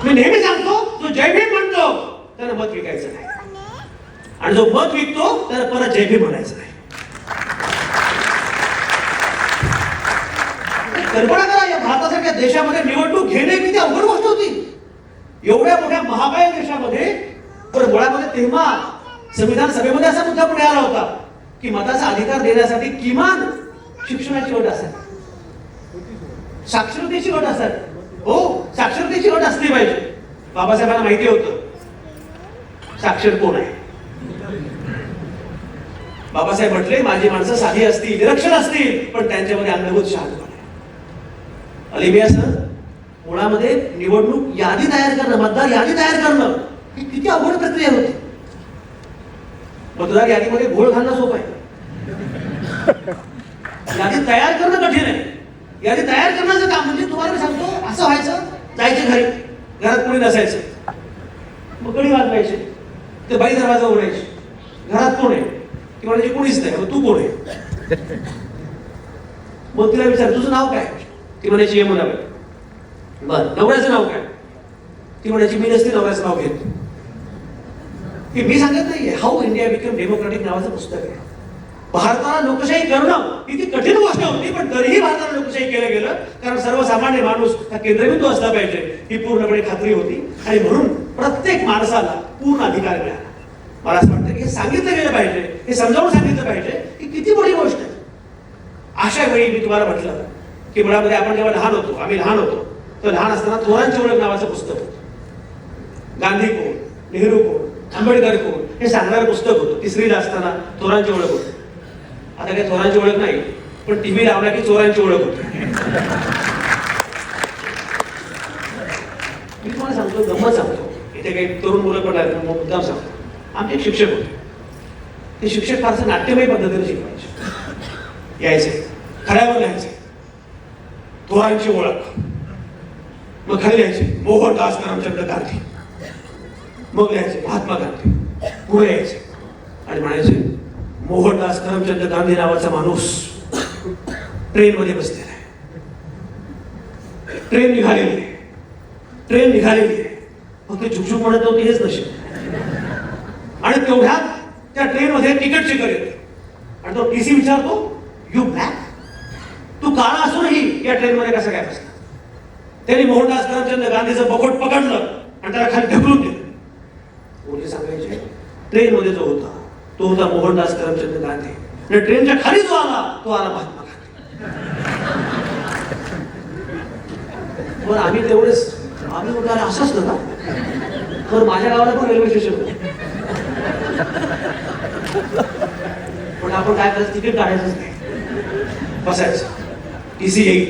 मी नेहमी सांगतो, जो जय भीम म्हणतो त्याला मत विकायचं नाही, आणि जो मत विकतो त्याला परत जय भीम म्हणायचं नाही. कल्पना करा, या भारतासारख्या देशामध्ये निवडणूक घेणे किती अवघड गोष्ट होती. एवढ्या मोठ्या महाकाय देशामध्ये पण मुळामध्ये तेव्हा संविधान सभेमध्ये असा मुद्दा पुढे आला होता की मताचा अधिकार देण्यासाठी किमान शिक्षणाची अट असेल, साक्षरतेची अट असेल. हो, साक्षरतेची अट असली पाहिजे. बाबासाहेबांना माहिती होतं साक्षर कोण आहे. बाबासाहेब म्हटले, माझी माणसं साधी असतील, निरक्षर असतील, पण त्यांच्यामध्ये अंगभूत शहाणपण आहे. अलिबिया सर, मुळामध्ये निवडणूक यादी तयार करणं, मतदार यादी तयार करणं ही किती अवघड प्रक्रिया होती. मतदार यादीमध्ये घोळ घालणं सोपं आहे, यादी तयार करणं कठीण आहे. यादी तयार करण्याचं काम म्हणजे तुम्हाला मी सांगतो, असं व्हायचं, जायचं घरी, घरात कोणी नसायचं, मग कडी वाजवायची, ते बाई दरवाजा उघडायची, घरात कोण आहे, ती म्हणायची कोणीच नाही, मग तू कोण आहे. मग तिला विचार, तुझं नाव काय, ती म्हणायची यमुनाबाई. बर, नवऱ्याचं नाव काय, ती म्हणायची मी नसते नवऱ्याचं नाव घेत. हे मी सांगत नाहीये, हाऊ इंडिया बिकम डेमोक्रॅटिक नावाचं पुस्तक आहे. भारताला लोकशाही करणं ही ती कठीण गोष्ट होती, पण तरीही भारताला लोकशाही केलं गेलं, कारण सर्वसामान्य माणूस हा केंद्रबिंदू असला पाहिजे ही पूर्णपणे खात्री होती, आणि म्हणून प्रत्येक माणसाला पूर्ण अधिकार मिळाला. मला असं वाटतं की हे सांगितलं गेलं पाहिजे, हे समजावून सांगितलं पाहिजे की किती मोठी गोष्ट आहे. अशा वेळी मी तुम्हाला म्हटलं की मुळामध्ये आपण जेव्हा लहान होतो, आम्ही लहान होतो, तर लहान असताना थोरांची ओळख नावाचं पुस्तक होतं. गांधी कोण, नेहरू कोण, आंबेडकर कोण हे सांगणारं पुस्तक होतं. तिसरीला असताना थोरांची ओळख होती. आता काही चोरांची ओळख नाही, पण टीव्ही लावला की चोरांची ओळख होती. मी तुम्हाला सांगतो, गंमत सांगतो, इथे काही तरुण मुलं पण आहेत, मुद्दाम सांगतो. आमचे एक शिक्षक होते, ते शिक्षक फारसं नाट्यमय पद्धतीने शिकवायचे. यायचे, खड्यावर लिहायचे थोरांची ओळख, मग खाली लिहायचे मोहनदास करमचंद गांधी, मग लिहायचे महात्मा गांधी, पुढे यायचे आणि म्हणायचे मोहनदास करमचंद गांधी नावाचा माणूस ट्रेन मध्ये बसलेला आहे, ट्रेन निघालेली आहे, ट्रेन निघालेली आहे. मग ते झुकझुक म्हणत नव्हते, हेच नशीब. आणि तेवढ्यात त्या ट्रेन मध्ये तिकीट चेकर येते आणि तो टीसी विचारतो, यू ब्लॅक, तू काळा असूनही या ट्रेन मध्ये कसं काय बसला. त्यांनी मोहनदास करमचंद गांधीचं बकोट पकडलं आणि त्याला खाली ढकलून दिलं. मुली सांगायचे, ट्रेन मध्ये जो होता तो होता मोहनदास करमचंद गांधी, आणि ट्रेनच्या खाली जो आला तो आला महात्मा गांधी. पण आम्ही तेवढेच, आम्ही म्हटलं असं असतं ना, तर माझ्या गावाला पण रेल्वे स्टेशन होतं, पण आपण काय करायचं, तिकीट काढायचंच नाही, बसायचं. टीसी येईल,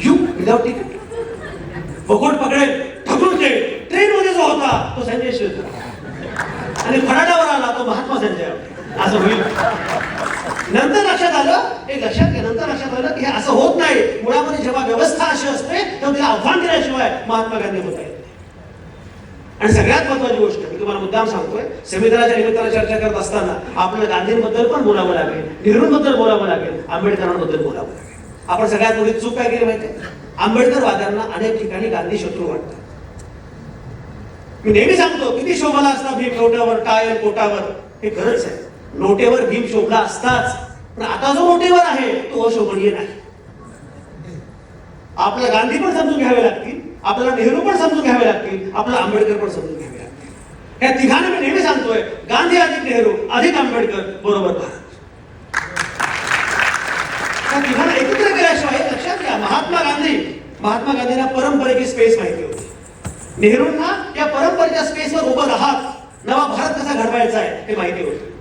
यू विदाउट तिकीट, बकोट पकडेल, ढकलून दे. ट्रेन मध्ये जो होता तो संजय शिरसाट, आणि फराडावर आला तो महात्मा संजय, असं होईल. नंतर लक्षात आलं, एक लक्षात घ्या, नंतर लक्षात आलं की हे असं होत नाही. मुळामध्ये जेव्हा व्यवस्था अशी असते तेव्हा तिला आव्हान दिल्याशिवाय महात्मा गांधी होता येत नाही. आणि सगळ्यात महत्वाची गोष्ट मी तुम्हाला मुद्दाम सांगतोय, संविधानाच्या निमित्तानं चर्चा करत असताना आपल्याला गांधींबद्दल पण बोलावं लागेल, नेहरूंबद्दल बोलावं लागेल, आंबेडकरांबद्दल बोलावं लागेल. आपण सगळ्यात मोठी चूक काय केली माहिती आहे, आंबेडकरवाद्यांना अनेक ठिकाणी गांधी शत्रू वाटतात. मी नेहमी सांगतो, किती शोभला असता भीम नोटेवर, टायर कोटावर, हे खरंच आहे, नोटेवर भीम शोभला असताच, पण आता जो नोटेवर आहे तो अशोभनीय नाही. आपल्याला गांधी पण समजून घ्यावे लागतील, आपल्याला नेहरू पण समजून घ्यावे लागतील, आपल्याला आंबेडकर पण समजून घ्यावे लागतील. या तिघांना मी नेहमी सांगतोय, गांधी अधिक नेहरू अधिक आंबेडकर बरोबर भारत. त्या तिघांना एकत्र केल्याशिवाय लक्षात घ्या, महात्मा गांधींना परंपरेची स्पेस माहिती होती, नेहरूंना या परंपरेच्या स्पेसवर उभं राहत नवा भारत कसा घडवायचा आहे हे माहिती होतं.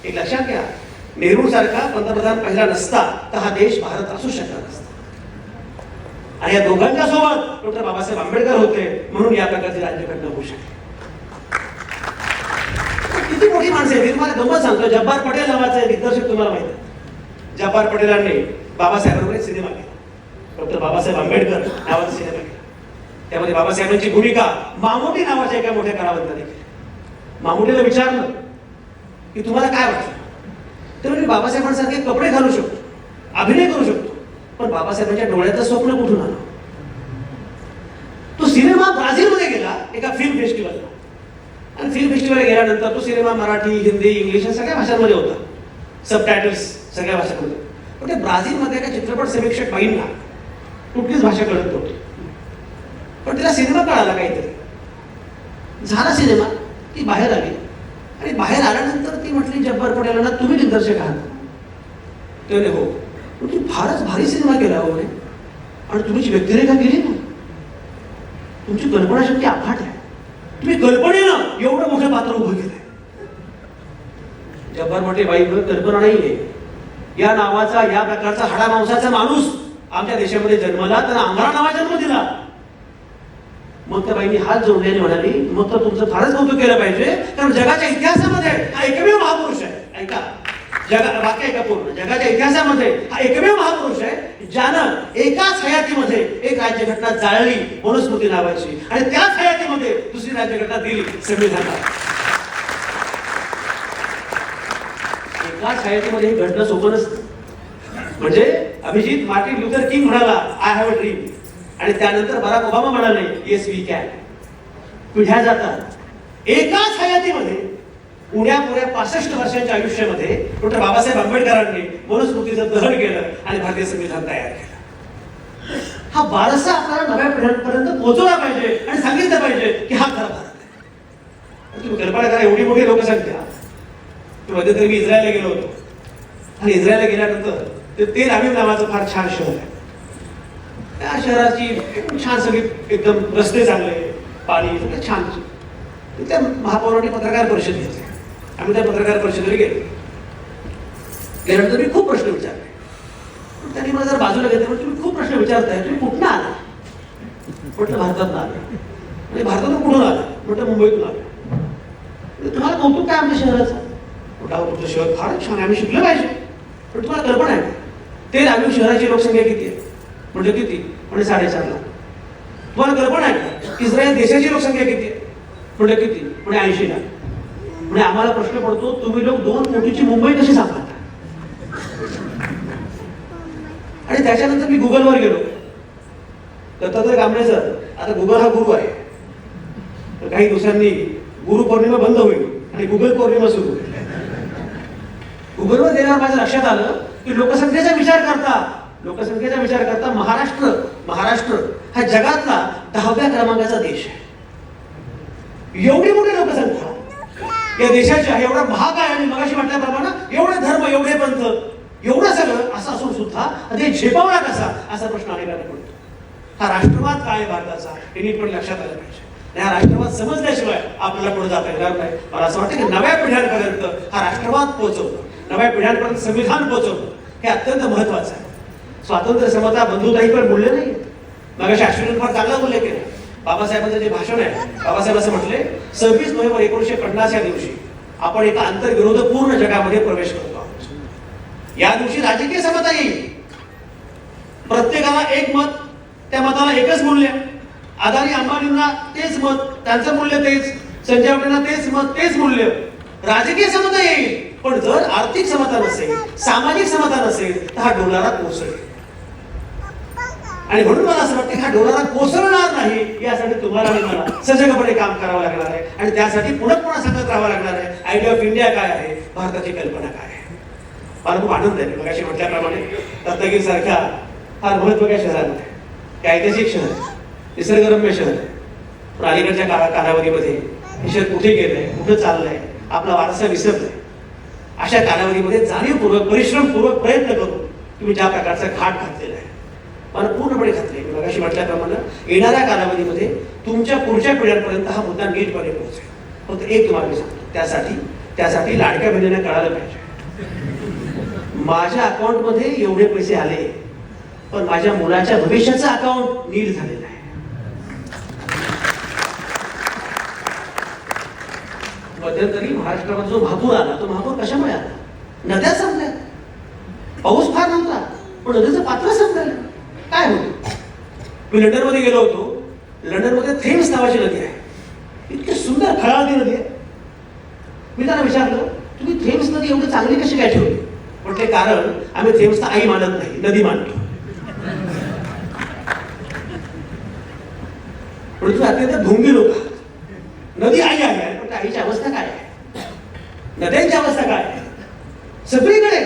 एक लक्षात घ्या, नेहरू सारखा पंतप्रधान पहिला नसता तर हा देश भारत असू शकला नसता. आणि या दोघांच्या सोबत डॉक्टर बाबासाहेब आंबेडकर होते, म्हणून या प्रकारची राज्यघटना होऊ शकते. किती मोठी माणसं आहे. तुम्हाला गंमत सांगतो, जब्बार पटेल नावाचे दिग्दर्शक तुम्हाला माहिती आहे. जब्बार पटेलांनी बाबासाहेबांवर एक सिनेमा केला, डॉक्टर बाबासाहेब आंबेडकर नावाचा सिनेमा केला. त्यामध्ये बाबासाहेबांची भूमिका मामोटी नावाच्या एका मोठ्या कलावंताने केली. मामोटीला विचारलं की तुम्हाला काय वाटतं, तर मी बाबासाहेबांसारखे कपडे घालू शकतो, अभिनय करू शकतो, पण बाबासाहेबांच्या डोळ्याचं स्वप्न कुठून आलं. तो सिनेमा ब्राझीलमध्ये गेला फिल्म फेस्टिवलला गेल्यानंतर तो सिनेमा मराठी, हिंदी, इंग्लिश या सगळ्या भाषांमध्ये होता, सबटायटल्स सगळ्या भाषांमध्ये. पण ते ब्राझीलमध्ये एका चित्रपट समीक्षक बाईंना कुठलीच भाषा कळत नव्हती, पण तिला सिनेमा कळाला काहीतरी. झाला सिनेमा, ती बाहेर आली आणि बाहेर आल्यानंतर ती म्हटली जब्बार पटेलांना, तुम्ही दिग्दर्शक आहात? ते म्हणे हो. तुम्ही फारच भारी सिनेमा केला हो म्हणे, आणि तुमची व्यक्तिरेखा केली ना, तुमची कल्पनाशक्ती अफाट आहे, तुम्ही कल्पनेनं एवढं मोठं पात्र उभं केलंय. जब्बार म्हटले बाई कल्पना नाहीये, या नावाचा या प्रकारचा हाडामांसाचा माणूस आमच्या देशामध्ये जन्मला, त्याला अंगारा नावा जन्म दिला. मग त्या बाईंनी हात जोडल्याने म्हणाली, मग तर तुमचं फारच कौतुक केलं पाहिजे, कारण जगाच्या इतिहासामध्ये हा एकमेव महापुरुष आहे. ऐका, वाक्य ऐका पूर्ण. जगाच्या इतिहासामध्ये हा एकमेव महापुरुष आहे ज्यानं एकाच हयातीमध्ये एक राज्यघटना जाळली, मनुस्मृती नावाची, आणि त्याच हयातीमध्ये दुसरी राज्यघटना दिली, संविधान. एकाच हयातीमध्ये हे घडणं सोपं नसतं. म्हणजे अभिजित मार्टिन लुथर किंग म्हणाला, आय हॅव अ ड्रीम, आणि त्यानंतर बराक ओबामा म्हणाले, येस वी कॅन. पिढ्या जातात. एकाच हयातीमध्ये उड्या पुऱ्या 65 वर्षांच्या आयुष्यामध्ये डॉक्टर बाबासाहेब आंबेडकरांनी मनुस्मृतीचं दहन केलं आणि भारतीय संविधान तयार केलं. हा वारसा आपल्याला नव्या पिढ्यांपर्यंत पोहोचवला पाहिजे आणि सांगितलं पाहिजे की हा खरा भारत आहे. तुम्ही कल्पना करा, एवढी मोठी लोकसंख्या. मध्यंतरी मी इस्रायलला गेलो होतो, आणि इस्रायलला गेल्यानंतर ते तेल अवीव नावाचं फार छान शहर आहे. त्या शहराची छान सगळी एकदम रस्ते चांगले, पाणी सगळं छान. त्या महापौरांनी पत्रकार परिषद घेतली. आम्ही त्या पत्रकार परिषदेला गेल्यानंतर मी खूप प्रश्न विचारले. त्यांनी मला जर बाजूला घेतलं, तुम्ही खूप प्रश्न विचारताय, तुम्ही कुठनं आला? म्हटलं भारतातून आलो. म्हणजे भारतातून कुठून आला? म्हटलं मुंबईतून आलो. तुम्हाला कौतुक काय आमच्या शहराचं? म्हटलं तुमचं शहर फारच छान आहे, आम्ही शिकलं पाहिजे. पण तुम्हाला कल्पना आहे ते अवीव शहराची लोकसंख्या किती आहे? म्हणजे किती? म्हणजे 4.5 लाख. तुम्हाला कल्पना आहे इस्रायल देशाची लोकसंख्या किती आहे? म्हणजे किती? म्हणजे 80 लाख. म्हणजे आम्हाला प्रश्न पडतो, तुम्ही लोक 2 कोटीची मुंबई कशी सांभाळता? आणि त्याच्यानंतर मी गुगलवर गेलो. दत्तात्रय कांबळे सर, आता गुगल हा गुरु आहे, तर काही दिवसांनी गुरु पौर्णिमा बंद होईल आणि गुगल पौर्णिमा सुरू होईल. गुगलवर गेल्यावर माझ्या लक्षात आलं की लोकसंख्येचा विचार करता महाराष्ट्र हा जगातला 10व्या क्रमांकाचा देश आहे. एवढी मोठी लोकसंख्या या देशाच्या, एवढा भाग आहे, आणि मगाशी म्हटल्याप्रमाणे एवढे धर्म, एवढे पंथ, एवढं सगळं असं असून सुद्धा ते झेपावला कसा, असा प्रश्न अनेकांना पडतो. हा राष्ट्रवाद काय आहे भारताचा, हे नीट पण लक्षात आलं पाहिजे. हा राष्ट्रवाद समजल्याशिवाय आपल्याला पुढे जाता येणार नाही. मला असं वाटतं की नव्या पिढ्यांपर्यंत हा राष्ट्रवाद पोहोचवणं, नव्या पिढ्यांपर्यंत संविधान पोहोचवणं हे अत्यंत महत्वाचं आहे. स्वातंत्र्य, समता, बंधुताही पण मूल्य नाही. मगाशी अश्विनी फार चांगला उल्लेख केला. बाबासाहेबांचं जे भाषण आहे, बाबासाहेब असं म्हटले, 26 नोव्हेंबर 1950 या दिवशी आपण एका आंतरविरोधपूर्ण जगामध्ये प्रवेश करतो आहोत. या दिवशी राजकीय समता येईल. प्रत्येकाला एक मत, त्या मताला एकच मूल्य. अदानी अंबानींना तेच मत, त्यांचं मूल्य तेच. संजय गांधींना तेच मत, तेच मूल्य. राजकीय समता येईल, पण जर आर्थिक समता नसेल, सामाजिक समता नसेल, तर हा डोलारा कोसळेल. आणि म्हणून मला असं वाटतं की हा डोलारा कोसळणार नाही, यासाठी तुम्हाला आणि मला सजगपणे काम करावं लागणार आहे. आणि त्यासाठी पुन्हा सांगत राहावं लागणार आहे, आयडिया ऑफ इंडिया काय आहे, भारताची कल्पना काय आहे. मला खूप आनंद आहे, मगाशी म्हटल्याप्रमाणे रत्नागिरी सारख्या फार महत्त्वाच्या शहरांमध्ये, हे ऐतिहासिक शहर आहे, निसर्गरम्य शहर आहे, पण अलीकडच्या कालावधीमध्ये हे शहर कुठे गेलंय, कुठं चाललंय, आपला वारसा विसरलाय. अशा कालावधीमध्ये जाणीवपूर्वक, परिश्रमपूर्वक प्रयत्न करून तुम्ही ज्या प्रकारचा घाट घातलेला आहे, मला पूर्णपणे खात्री आहे. मगाशी म्हटल्याप्रमाणे येणाऱ्या कालावधीमध्ये तुमच्या पुढच्या पिढ्यांपर्यंत हा मुद्दा नीटपणे पोहोचेल. फक्त एक तुम्हाला मी सांगतो, त्यासाठी लाडक्या बहिणींना कळालं पाहिजे, माझ्या अकाउंटमध्ये एवढे पैसे आले, पण माझ्या मुलाच्या भविष्याचं अकाउंट नीट झालेलं आहे. मध्यंतरी महाराष्ट्रामध्ये जो महापूर आला, तो महापूर कशामुळे आला? नद्या संपल्या, पाऊस फार नव्हता, पण नदीचं पात्र संपलं. काय होतं? मी लंडनमध्ये गेलो होतो. लंडनमध्ये थेम्स नावाची नदी आहे, इतकी सुंदर खळाळती नदी आहे. मी त्यांना विचारलं, तुम्ही थेम्स नदी एवढी चांगली कशी काय ठेवली? पण ते कारण आम्ही थेम्सला आई मानत नाही, नदी मानतो. पण तुम्ही अत्यंत ढोंगी लोक आहात. नदी आई आहे, पण शाळेची अवस्था काय आहे, नद्यांची अवस्था काय आहे, सगळीकडे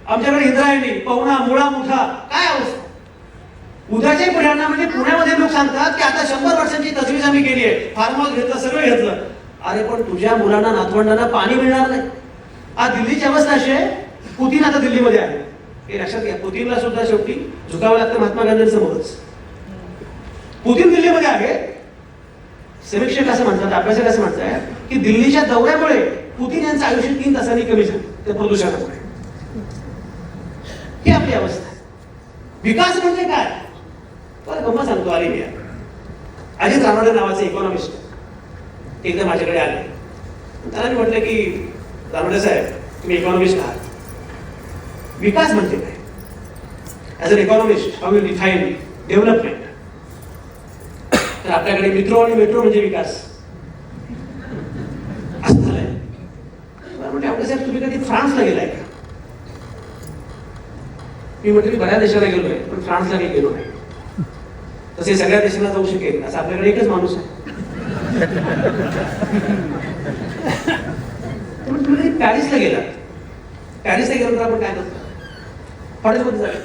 आमच्याकडे इंद्रायणी, पवना, मुळा, मुठा, काय अवस्था. उद्याच्या पिढ्यांना म्हणजे पुण्यामध्ये लोक सांगतात की आता 100 वर्षांची तजवीज आम्ही केली आहे, फार्महाऊस घेतलं, सगळं घेतलं. अरे पण तुझ्या मुलांना, नातवंडांना पाणी मिळणार नाही. आज दिल्लीची अवस्था अशी आहे, पुतीन आता दिल्लीमध्ये आहे. हे लक्षात घ्या, पुतीनला सुद्धा शेवटी झुकावं लागतं महात्मा गांधींसमोरच. पुतीन दिल्लीमध्ये आहे. समीक्षक असं म्हणतात, अभ्यासक असं म्हणतात की दिल्लीच्या दौऱ्यामुळे पुतीन यांचं आयुष्य 3 तासांनी कमी झालं त्या प्रदूषणामुळे. ही आपली अवस्था आहे. विकास म्हणजे काय? गंमत सांगतो. आली मी अजित रानडे नावाचे इकॉनॉमिस्ट एकदा माझ्याकडे आले. त्याला मी म्हटलं की रानडे साहेब, तुम्ही इकॉनॉमिस्ट आहात, विकास म्हणजे काय? As an economist how you define development? तर आपल्याकडे मेट्रो आणि मेट्रो म्हणजे विकास असं झालंय. म्हणजे आपल्या साहेब तुम्ही कधी फ्रान्सला गेलाय का? मी म्हटलं मी बऱ्याच देशाला गेलोय पण फ्रान्सला काही गेलो नाही. तसे सगळ्या देशांना जाऊ शकेल असं आपल्याकडे एकच माणूस आहे. तुम्ही पॅरिसला गेला, पॅरिसला गेल्यानंतर आपण काय करतो? हॉटेलमध्ये जातो,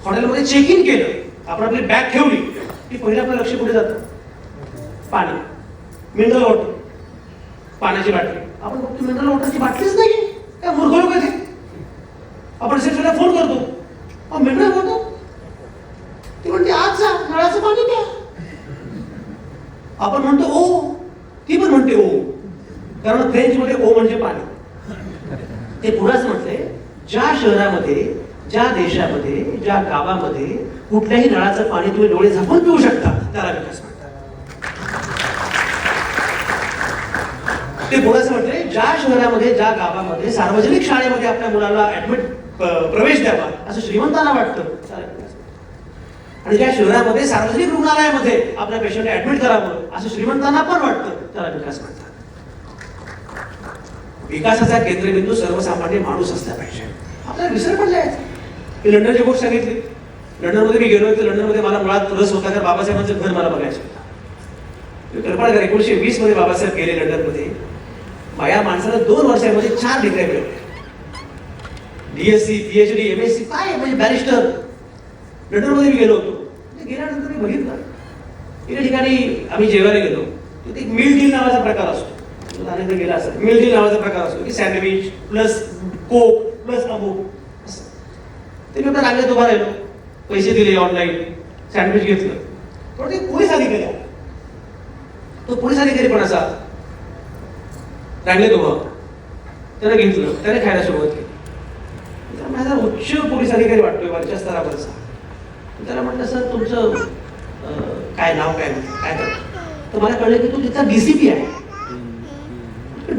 हॉटेलमध्ये चेक इन केलं, आपण आपली बॅग ठेवली की पहिलं आपलं लक्ष कुठे जातं? पाणी, मिनरल वॉटर, पाण्याची बाटली. आपण फक्त मिनरल वॉटरची बाटलीच नाही, काय मूर्ख लोक आहे. आपण रिसेप्शनला फोन करतो, मिनरल वॉटर, ती म्हणते आज जा, नळाचं पाणी प्या. आपण म्हणतो ओ, ती पण म्हणते ओ, कारण फ्रेंच मध्ये ओ म्हणजे पाणी. ते पुढंच म्हटलंय, ज्या शहरामध्ये, ज्या देशामध्ये, ज्या गावामध्ये कुठल्याही नळाचं पाणी तुम्ही डोळे झाकून पिऊ शकता त्याला विकास म्हणतात. ते पुढंच म्हटलंय, ज्या शहरामध्ये, ज्या गावामध्ये सार्वजनिक शाळेमध्ये आपल्या मुलाला ऍडमिट प्रवेश द्यावा असं श्रीमंतांना वाटतं त्याला विकास. आणि ज्या शहरामध्ये सार्वजनिक रुग्णालयामध्ये आपल्या पेशंटला ऍडमिट करावं असं श्रीमंतांना पण वाटतं त्याला विकास म्हणतात. विकासाचा केंद्रबिंदू सर्वसामान्य माणूस असला पाहिजे. आपल्याला विसर पडलाय की लंडनची गोष्ट सांगितली. लंडनमध्ये मी गेलो तर लंडनमध्ये मला मुळात रस होता तर बाबासाहेबांचं घर मला बघायचं होतं. कल्पना करा, 1920 मध्ये बाबासाहेब गेले लंडनमध्ये. या माणसाला 2 वर्षांमध्ये 4 डिग्री मिळवल्या. DSc, PhD, MSc, काय म्हणजे बॅरिस्टर. लंडनमध्ये मी गेलो होतो. गेल्यानंतर मी बघितलं एका ठिकाणी आम्ही जेवायला गेलो, तिथे एक मिल डील नावाचा प्रकार असतो. गेला असं मिल डील नावाचा प्रकार असतो की सँडविच प्लस कोक प्लस अमुक असं. ते मी आपल्या रांगेत उभा राहिलो, पैसे दिले, ऑनलाईन सँडविच घेतलं. पण ते पोलीस अधिकारी आला. तो पोलीस अधिकारी पण असा रांगेत उभा, त्याने घेतलं, त्याने खायला सुरुवात केली. माझा उच्च पोलीस अधिकारी वाटतोय वरच्या स्तरावरचा. त्याला म्हटलं सर तुमचं काय नाव काय काय करतो? तर मला कळलं की तो तिथला DCP आहे.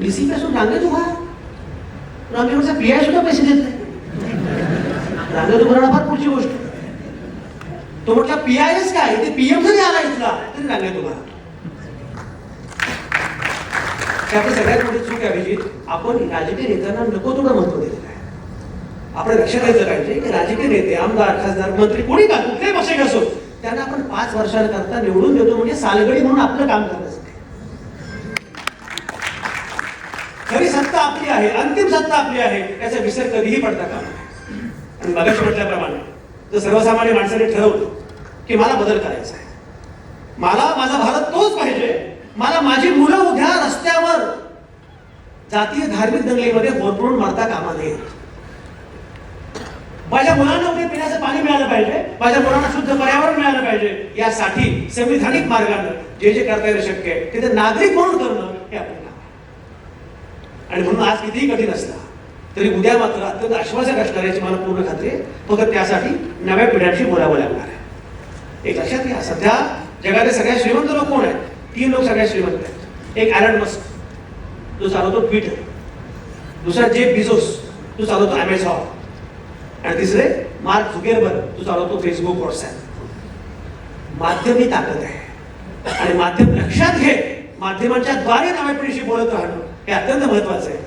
DCP असून रांगेत उभा, रांगेवरचा PI सुद्धा पैसे देत नाही. रांगेत उभं राहणं फार पुढची गोष्ट. तो म्हटला PIS काय, ते PM जरी आला इथला तरी रांगेत उभा. त्यामुळे सगळ्यात मोठी चूक आहे अभिजित, आपण राजकीय नेत्यांना नको तेवढं महत्व दिलेलं आहे. आपण लक्षात घ्यायचं पाहिजे की राजकीय नेते, आमदार, खासदार, मंत्री कोणी का कुठल्याही पक्षाचे असो, त्यांना आपण 5 वर्षांकरता निवडून देतो म्हणजे सालगडी म्हणून आपलं काम करायचं. खरी सत्ता आपली आहे, अंतिम सत्ता आपली आहे, याचा विसर कधीही पडता कामा नये. आणि मगाशी म्हटल्याप्रमाणे जर सर्वसामान्य माणसाने ठरवलं की मला बदल करायचा आहे, मला माझा भारत तोच पाहिजे, मला माझी मुलं उद्या रस्त्यावर जातीय धार्मिक दंगलीमध्ये होरपळून मरता कामा नये. माझ्या मुलांना उद्या पिण्याचं पाणी मिळालं पाहिजे, माझ्या मुलांना शुद्ध पर्यावरण मिळालं पाहिजे, यासाठी संविधानिक मार्गाने जे जे करता येणं शक्य आहे तिथे नागरिक म्हणून करणं हे आपलं काम आहे. आणि म्हणून आज कितीही कठीण असला तरी उद्या मात्र अत्यंत आश्वासक असणार याची मला पूर्ण खात्री आहे. फक्त त्यासाठी नव्या पिढ्यांशी बोलावं लागणार आहे. एक लक्षात घ्या, सध्या जगातले सगळ्यात श्रीमंत लोक कोण आहेत? 3 लोक सगळ्यात श्रीमंत आहेत. एक ॲलन मस्क, जो चालवतो ट्विटर. दुसरा जेफ बिझोस, जो चालवतो अमेझॉन. आणि तिसरे मार्क झुकेरबर्ग, जो चालवतो फेसबुक, व्हॉट्सॲप. माध्यम ही ताकद आहे आणि माध्यम लक्षात घे, माध्यमांच्या द्वारे नव्या पिढीशी बोलत राहणं हे अत्यंत महत्वाचं आहे.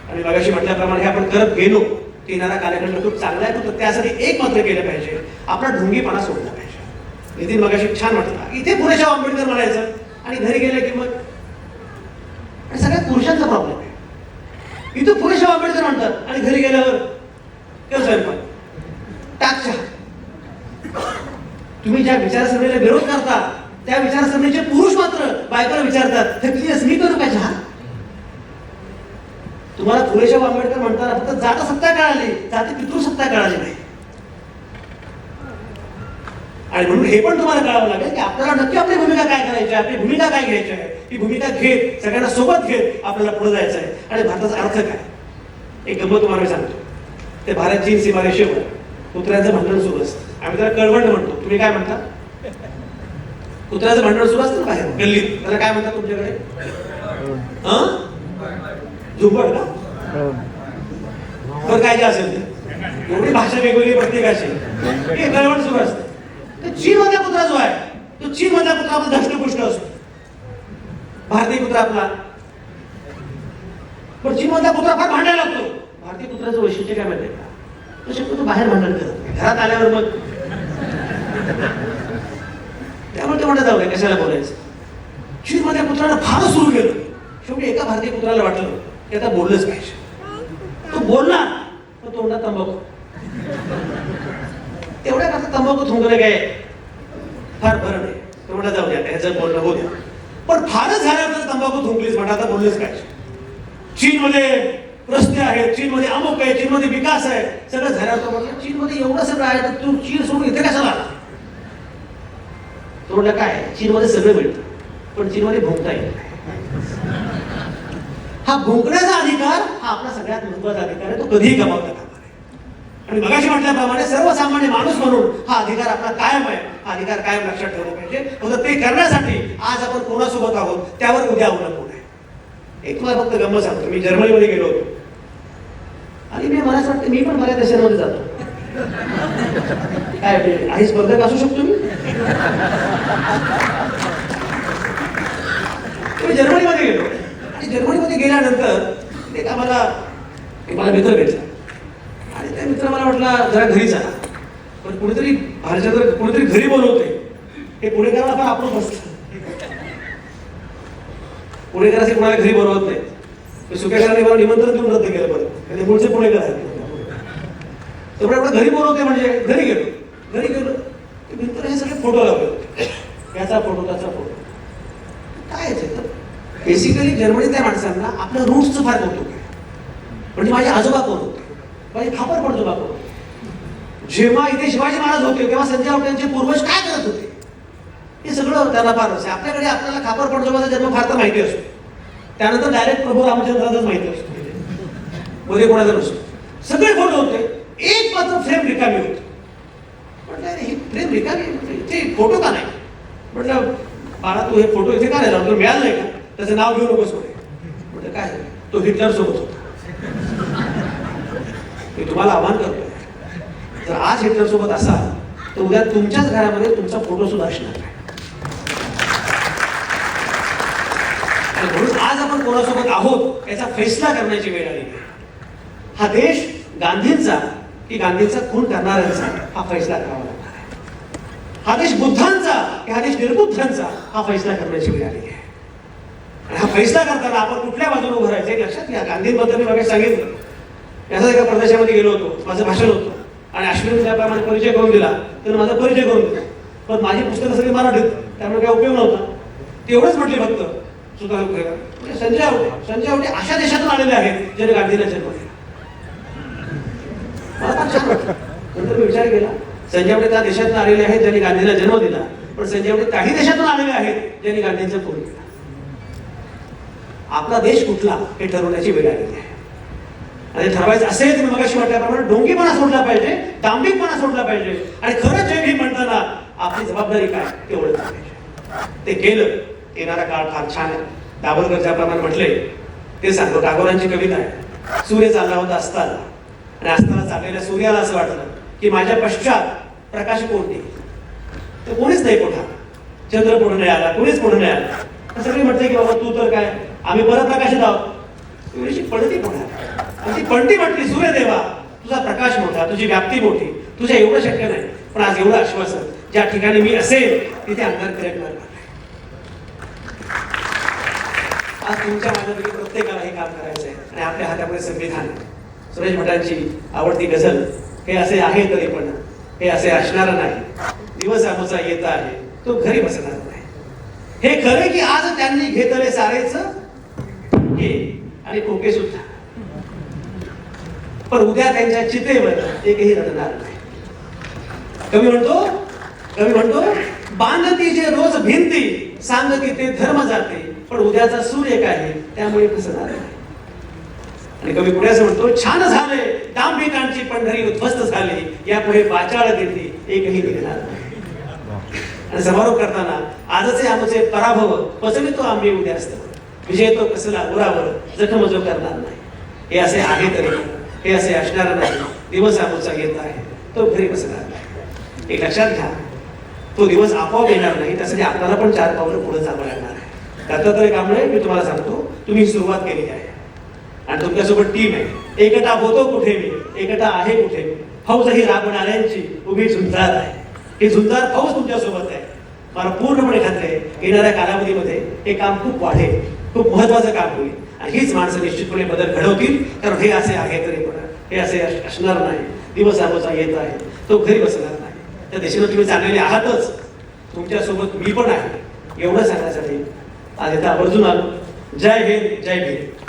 आणि मगाशी म्हटल्याप्रमाणे हे आपण करत गेलो की येणारा कालखंड खूप चांगला आहे. फक्त त्यासाठी एक मात्र केलं पाहिजे, आपला ढोंगीपणा सोडला पाहिजे. नितीन मगाशी छान म्हटलं, इथे पुरेशा आंबेडकर म्हणायचं आणि घरी गेले की मग. आणि सगळ्यात होतात आणि घरी गेल्यावर केव्हा स्वयंपाक टाक चहा. तुम्ही ज्या विचारसरणीला विरोध करता त्या विचारसरणीचे पुरुष मात्र बायकोला विचारतात हे प्लीज मी करू का चहा. तुम्हाला फुलेशाह आंबेडकर म्हणताना फक्त जात सत्ता कळाली, जाती पितृसत्ता कळाली नाही. आणि म्हणून हे पण तुम्हाला कळावं लागेल की आपल्याला नक्की आपली भूमिका काय करायची आहे, आपली भूमिका काय घ्यायची आहे. ही भूमिका घेत सगळ्यांना सोबत घेत आपल्याला पुढे जायचं आहे. आणि भारताचा अर्थ काय, एक गंमत तुम्हाला मी सांगतो. ते भारत चीन सीमारेषेवर कुत्र्यांचं भांडण सुरू असतं. आम्ही त्याला कळवंड म्हणतो, तुम्ही काय म्हणता? कुत्र्याचं भांडण सुरू असतं ना बाहेर गल्लीत, त्याला काय म्हणतात तुमच्याकडे? झुंबड का? बरं काय जे असेल ते, एवढी भाषा वेगवेगळी प्रत्येकाची, हे कळवंड सुरू असतं. चीन मधला कुत्रा जो आहे तो चीन मधला कुत्रा आपला धष्टपुष्ट असतो. भारतीय कुत्रा आपला, पण चीन मधला कुत्रा फार भांडायला लागतो. भारतीय कुत्र्याचं वैशिष्ट्य काय माहिती का, तो शक्यतो बाहेर भांडण करत, घरात आल्यावर मग त्यामुळे ते म्हणत जाऊ नये कशाला बोलायचं. चीन मधल्या कुत्र्यानं फारच सुरू केलं. शेवटी एका भारतीय कुत्र्याला वाटलं की आता बोललंच पाहिजे. तो बोलला पण तोंडात तंबाखू. तेवढ्या करता तंबाखू थुंकणं काय फार बरं नाही. तेवढं जाऊ द्या, ह्याचं बोलणं होऊ द्या. पण फारच झालं तर तंबाखू थुंकलीच म्हणा, आता बोललंच पाहिजे. चीनमध्ये रस्ते आहेत, चीनमध्ये अमुक आहे, चीनमध्ये विकास आहे, सगळं झाल्यावर तो म्हटलं चीनमध्ये एवढं सगळं आहे तर तू चीन सोडून इथे कशाला आला? तो म्हटलं काय, चीनमध्ये सगळं मिळतं पण चीनमध्ये भुंकता येत नाही. हा भुंकण्याचा अधिकार हा आपला सगळ्यात महत्वाचा अधिकार आहे, तो कधीही गमावता कामा नये. आणि मगाशी म्हटल्याप्रमाणे सर्वसामान्य माणूस म्हणून हा अधिकार आपला कायम आहे. हा अधिकार कायम लक्षात ठेवला पाहिजे. फक्त ते करण्यासाठी आज आपण कोणासोबत आहोत त्यावर उद्या अवलंबून आहे. एक तुम्हाला फक्त गंमत सांगतो. मी जर्मनीमध्ये गेलो होतो आणि मला असं वाटतं मी पण बऱ्याच देशांमध्ये जातो. काय काही स्पर्धक असू शकतो मी. जर्मनीमध्ये गेलो आणि जर्मनीमध्ये गेल्यानंतर एक मला मित्र भेटला आणि त्या मित्र मला म्हटला जरा घरी जा, पण कुणीतरी बाहेरच्या जर कुणीतरी घरी बोलवते. हे पुणेकरांना पण आपण बसतं. पुणेकरांचे कुणाला घरी बोलवत नाही. सुकेकरांनी मला निमंत्रण देऊन रद्द केलं परत, आणि पुढचे पुणेकर आहेत. तेवढं घरी बोलवते म्हणजे घरी गेलो मित्र हे सगळे फोटो लावले होते. याचा फोटो त्याचा फोटो. काय तर बेसिकली जर्मनीतल्या माणसांना आपल्या रूट्सचं फार कौतुक आहे. म्हणजे माझे आजोबा कोण होते, माझे खापर पडजोबा कोण होते, जेव्हा इथे शिवाजी महाराज होते तेव्हा संजय राऊतांचे पूर्वज काय करत होते, हे सगळं त्यांना फार असते. आपल्याकडे आपल्याला खापर पडजोबाचा जन्म फार तर माहिती असतो, त्यानंतर डायरेक्ट प्रभू रामचंद्राचाच माहिती असतो, मध्ये कोणाचा नसतो. सगळे फोटो होते, एक मात्र फ्रेम रिकामी होती. म्हटलं ही फ्रेम रिकामी ते फोटो का नाही. म्हटलं बाळा तू हे फोटो इथे का नाही लावतो, मिळालं नाही का, त्याचं नाव घेऊ नकोस म्हणे. म्हटलं काय, तो हिटलर सोबत होता. मी तुम्हाला आव्हान करतोय, जर आज हिटलर सोबत असाल तर उद्या तुमच्याच घरामध्ये तुमचा फोटो सुद्धा असणार नाही. म्हणून आज आपण कोणासोबत आहोत याचा फैसला करण्याची वेळ आली. हा देश गांधींचा की गांधींचा खून करणाऱ्यांचा हा फैसला करावा लागणार आहे. हा देश बुद्धांचा की हा देश निर्बुद्धांचा हा फैसला करण्याची वेळ आली आहे. आणि हा फैसला करताना आपण कुठल्या बाजूने उभं राहायचं हे लक्षात घ्या. गांधींबद्दल मी मागे सांगितलं. याचा एका प्रदेशामध्ये गेलो होतो, माझं भाषण होतं आणि अश्विन त्याप्रमाणे परिचय करून दिला, त्यानं माझा परिचय करून दिला. पण माझी पुस्तकं सगळी मराठीत, त्यामुळे काही उपयोग नव्हता. तेवढंच म्हटले फक्त सुद्धा संजय आवटे अशा देशातून आलेले आहेत ज्याने गांधीला जन्म दिला. मला फार छान वाटलं. नंतर मी विचार केला, संजय आवटे त्या देशातून आलेले आहेत ज्यांनी गांधीला जन्म दिला, पण संजय आवटे काही देशातून आलेले आहेत ज्यांनी गांधींचा खून केला. आपला देश कुठला हे ठरवण्याची वेळ आलेली आहे. आणि ठरवायचं असेल तर मगाशी म्हटल्याप्रमाणे ढोंगीपणा सोडला पाहिजे, दांभिकपणा सोडला पाहिजे आणि खरंच जय भीम म्हणताना आपली जबाबदारी काय ते ओळखलं पाहिजे. ते केलं. येणारा काळ फार छान आहे. दाभोलकर ज्याप्रमाणे म्हटले ते सांगतो. टागोरांची कविता आहे, सूर्य चालला होता अस्ताला आणि अस्ताला चाललेल्या सूर्याला असं वाटलं की माझ्या पश्चात प्रकाश कोणते, तर कोणीच नाही पुढा. चंद्र पुढे नाही आला, कोणीच पुढे नाही आला. सगळे म्हटले की बाबा तू तर काय, आम्ही परप्रकाशित आहोत. सूर्याची पडती पुढे, ती पडती म्हटली सूर्यदेवा तुझा प्रकाश मोठा, तुझी व्याप्ती मोठी, तुझ्या एवढं शक्य नाही. पण आज एवढं आश्वासन, ज्या ठिकाणी मी असेल तिथे अंधार करणार नाही. आज तुमच्या माझ्यापैकी प्रत्येकाला हे काम करायचं आहे आणि आपल्या हातामध्ये संविधान आहे. सुरेश भटांची आवडती गझल, हे असे आहे तरी पण हे असे असणार नाही, दिवस आमचा येत आहे तो घरी बसणार नाही. हे खरे की आज त्यांनी घेतले सारेच हे आणि खोके सुद्धा, पण उद्या त्यांच्या चितेवर एकही रडणार नाही. कवी म्हणतो बांधती जे रोज भिंती, सांगती ते धर्म जाते, पण उद्याचा सूर्य काय त्यामुळे फसणार नाही. आणि कवी पुढे असं म्हणतो, छान झाले दांभिकांची पंढरी उद्ध्वस्त झाली, यापुढे वाचाळ देते एकही निघणार नाही. आणि समारोप करताना आजचे आमचे पराभव पचवितो आम्ही उद्यास्त, विजय तो कसला उरावर जखम जो करणार नाही. हे असे आहे तरी हे असे असणार नाही, दिवस आमचा येत आहे तो घरी बसणार नाही. एक लक्षात घ्या, तो दिवस आपोआप येणार नाही, त्यासाठी आपल्याला पण 4 पावलं पुढे जावं लागणार आहे. दत्तात्रय कांबळे मी तुम्हाला सांगतो, तुम्ही सुरुवात केली आहे आणि तुमच्यासोबत टीम आहे. एकटा होतो कुठे मी, एकटा आहे कुठे मी, फौज ही राबणाऱ्यांची उभी झुंजार आहे. ही झुंजार फौज तुमच्यासोबत आहे. मला पूर्णपणे खात्री आहे येणाऱ्या कालावधीमध्ये हे काम खूप वाढेल, खूप महत्वाचं काम होईल आणि हीच माणसं निश्चितपणे बदल घडवतील. कारण हे असे आहे तरी पण हे असे असणार नाही, दिवस आमचा येत आहे तो घरी बसणार नाही. त्या दिशेनं तुम्ही चाललेले आहातच, तुमच्यासोबत मी पण आहे एवढं सांगण्यासाठी आज इथं आवर्जून आलो. जय हिंद, जय भीम.